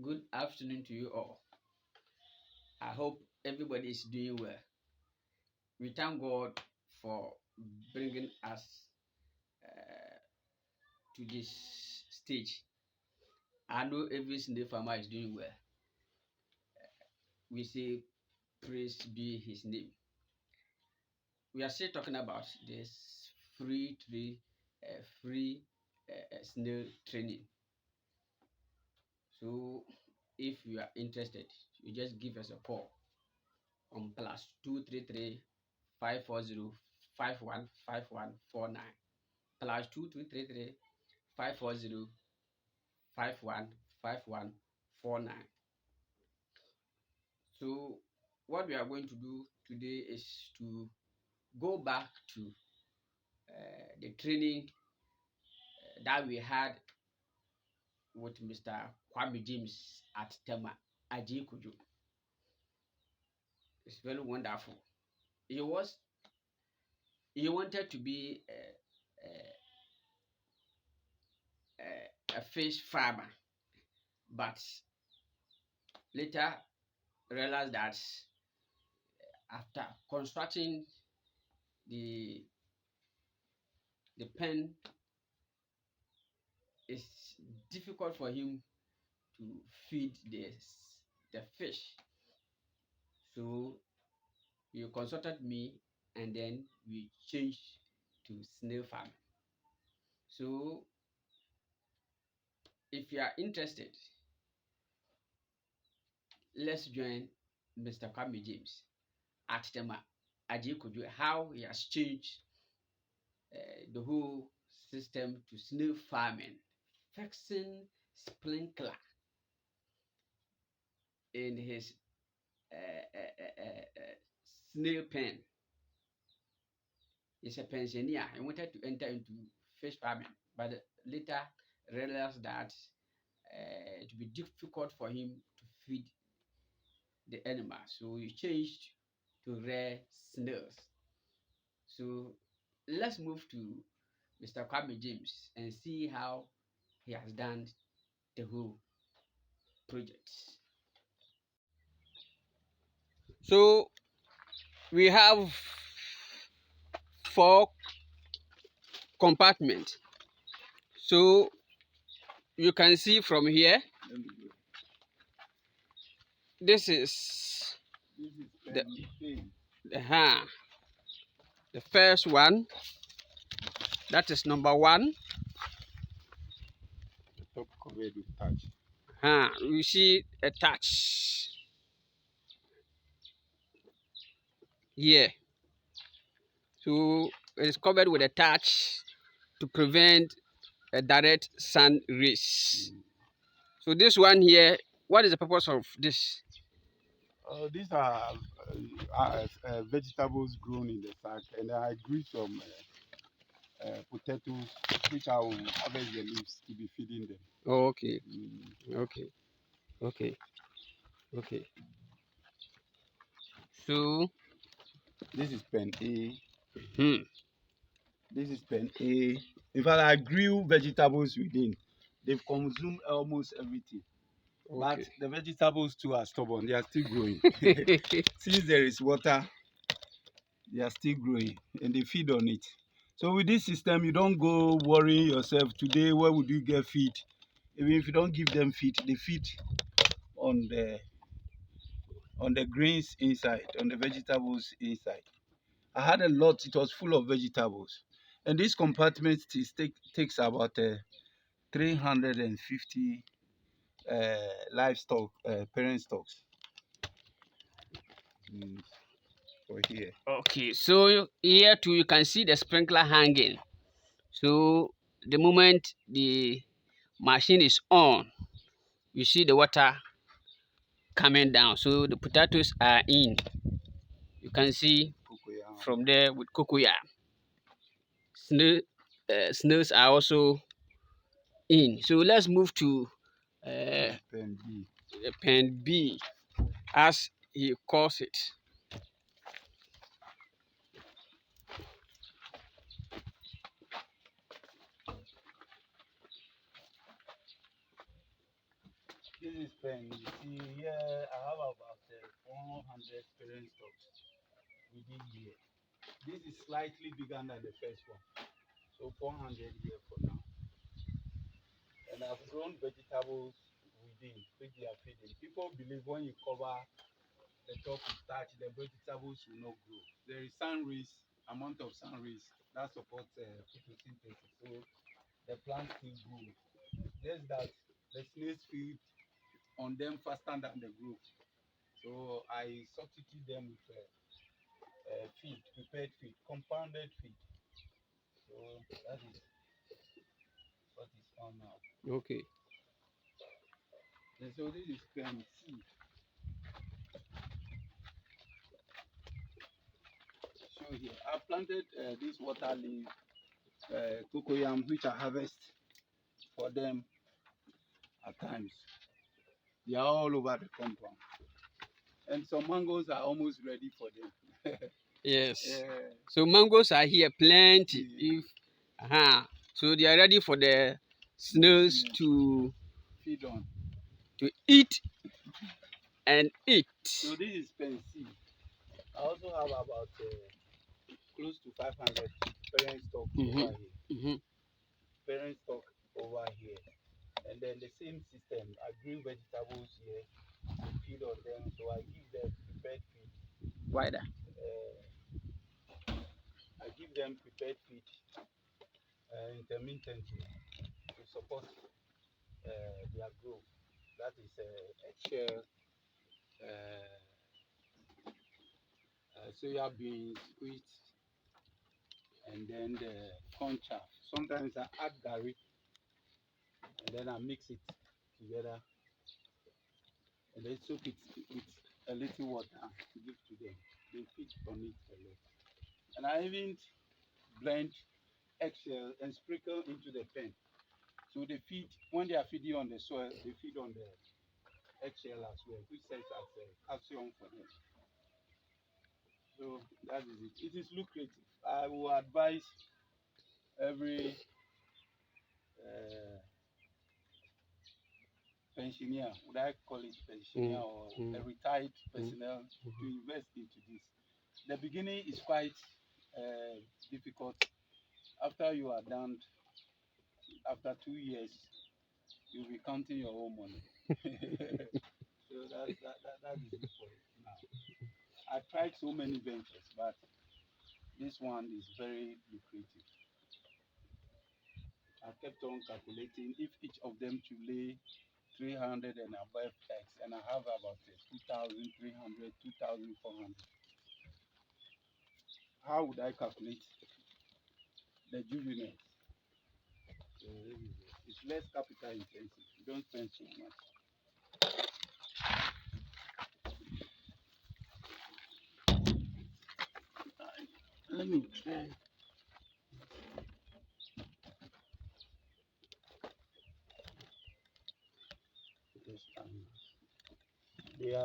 Good afternoon to you all. I hope everybody is doing well. We thank God for bringing us uh, to this stage. I know every single farmer is doing well. We say, praise be his name. We are still talking about this free snail training. So, if you are interested, you just give us a call on +233 540 515149 +233 540 515149. So what we are going to do today is to go back to the training that we had with Mr. Kwame James at Tema Ajikuju. It's very wonderful. He was he wanted to be a fish farmer, but later realized that after constructing the pen, it's difficult for him to feed the fish. So he consulted me, and then we changed to snail farm. So if you are interested, let's join Mr. Kwame James at Tema Ajikoju, how he has changed the whole system to snail farming, fixing sprinkler in his snail pen. He's a pensioner. He wanted to enter into fish farming, but later realized that it would be difficult for him to feed the animal. So he changed to rare snails. So let's move to Mr. Kwame James and see how he has done the whole project. So we have four compartments. So you can see from here, this is the the first one. That is number one. Top covered with touch. We see a touch here. So it is covered with a touch to prevent a direct sun rays. So this one here, what is the purpose of this? These are vegetables grown in the sack, and I grew some potatoes which I will harvest the leaves to be feeding them. Oh, okay, Mm. okay, okay, okay. So This is pen A. hmm, This is pen A. In fact, I grew vegetables within. They've consumed almost everything. But okay. the vegetables too are stubborn. They are still growing. Since there is water, they are still growing and they feed on it. So with this system, you don't go worrying yourself today, where would you get feed? Even if you don't give them feed, they feed on the grains inside, on the vegetables inside. I had a lot, it was full of vegetables. And this compartment takes about 350 livestock, parent stocks for here. Okay, so here too you can see the sprinkler hanging. So the moment the machine is on, you see the water coming down. So the potatoes are in. You can see Cocoyam. from there with cocoa. Snail, snails are also in. So let's move to Pen B. pen B, as he calls it. This is pen. You see here, I have about 400 parent stocks within here. This is slightly bigger than the first one. So 400 here for now. And I've grown vegetables within, which they are feeding. People believe when you cover the top with starch, the vegetables will not grow. There is sun rays, amount of sun rays that supports photosynthesis. So the plants still grow. Just that the snails feed on them faster than the growth. So I substitute them with feed, prepared feed, compounded feed. So that is what is on now. Okay. And so this is can see show here. I planted this water leaf cocoyam which I harvest for them at times. They are all over the compound. And some mangoes are almost ready for them. Yes. uh, So mangoes are here plenty. yeah. If so they are ready for the snails Snails to feed on. eat and eat. So this is pensy. I also have about close to 500 parent stock over here. Mm-hmm. Parent stock over here. And then the same system. I grew vegetables here, feed on them, so I give them prepared feed. Why that? I give them prepared feed intermittently to support their growth. That is eggshell, soya beans, wheat, and then the corn chaff. Sometimes I add gari and then I mix it together and then soak it with a little water to give to them. They feed on it a lot. And I even blend eggshell and sprinkle into the pen. So they feed, when they are feeding on the soil, they feed on the eggshell as well, which serves as calcium for them. So that is it. It is lucrative. I will advise every uh, pensioner, would I call it pensioner or a retired personnel to invest into this. The beginning is quite difficult. After you are done, after 2 years, you'll be counting your own money. So that is it for it now. I tried so many ventures, but this one is very lucrative. I kept on calculating if each of them to lay 300 and above eggs, and I have about 2,300, 2,400. How would I calculate the juveniles? So it's less capital intensive. You don't spend so much. Let me try this time.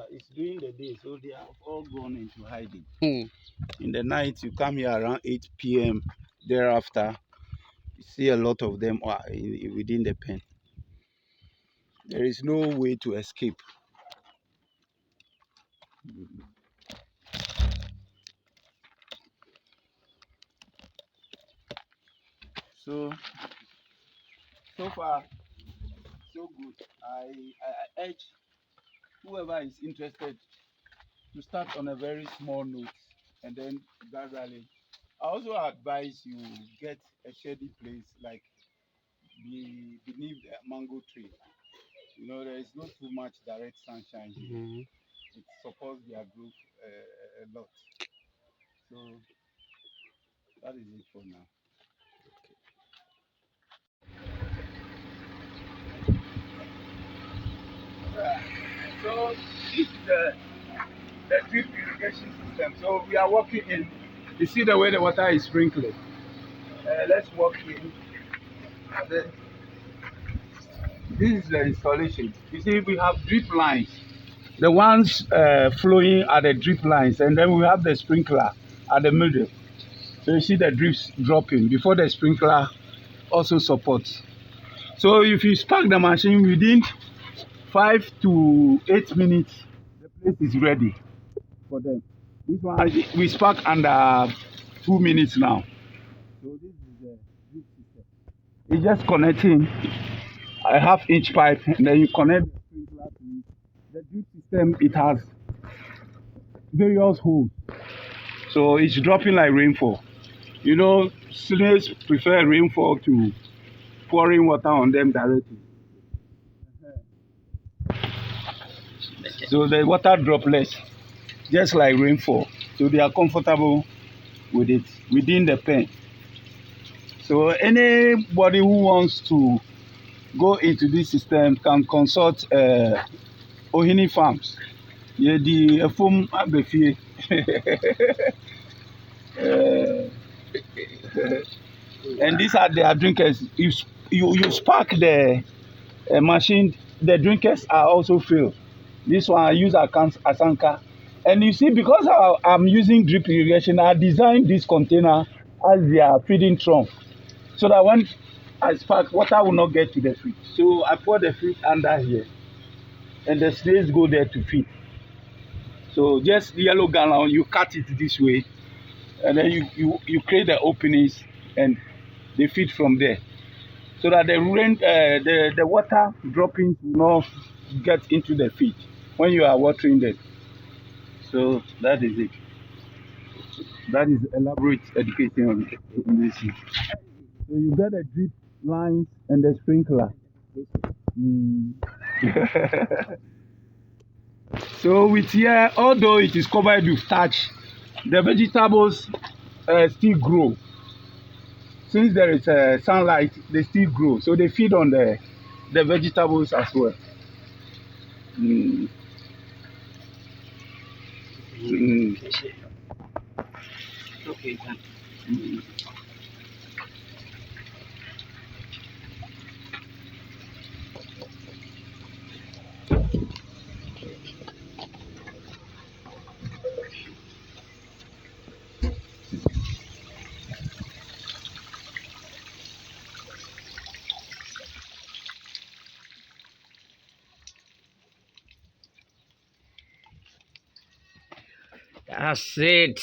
It's during the day, so they have all gone into hiding. In the night, you come here around 8 p.m. Thereafter, you see a lot of them are within the pen. There is no way to escape. So far, so good. I urge whoever is interested to start on a very small note and then gradually. I also advise you get a shady place like beneath the mango tree. You know, there is not too much direct sunshine here. It supports their growth a lot. So that is it for now. So this is the drip irrigation system. So we are working in. You see the way the water is sprinkling. Let's walk in. This is the installation. You see, we have drip lines. The ones flowing are the drip lines, and then we have the sprinkler at the middle. So you see the drips dropping before the sprinkler also supports. So if you start the machine within 5 to 8 minutes, the place is ready for them. This one we spark under 2 minutes now. So this is the drip system. It's just connecting a half-inch pipe, and then you connect the sprinkler to it. The drip system, it has various holes, so it's dropping like rainfall. You know, snails prefer rainfall to pouring water on them directly. So the water drop less, just like rainfall. So they are comfortable with it within the pen. So anybody who wants to go into this system can consult Ohini Farms. Yeah, the Efum Abefie. And these are their drinkers. You spark the machine, the drinkers are also filled. This one I use Asanka. And you see, because I'm using drip irrigation, I designed this container as their feeding trunk, so that when I spark, water will not get to the feed. So I pour the feed under here, and the snails go there to feed. So just the yellow gallon, you cut it this way, and then you create the openings, and they feed from there, so that the rain, the water droppings will not get into the feed when you are watering them. So that is it. That is elaborate education on this. So you get the drip lines and the sprinkler. Mm. So with here, although it is covered with thatch, the vegetables still grow. Since there is sunlight, they still grow. So they feed on the vegetables as well. Mm. Mm. Okay. Mm. That's it.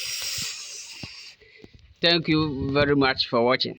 Thank you very much for watching.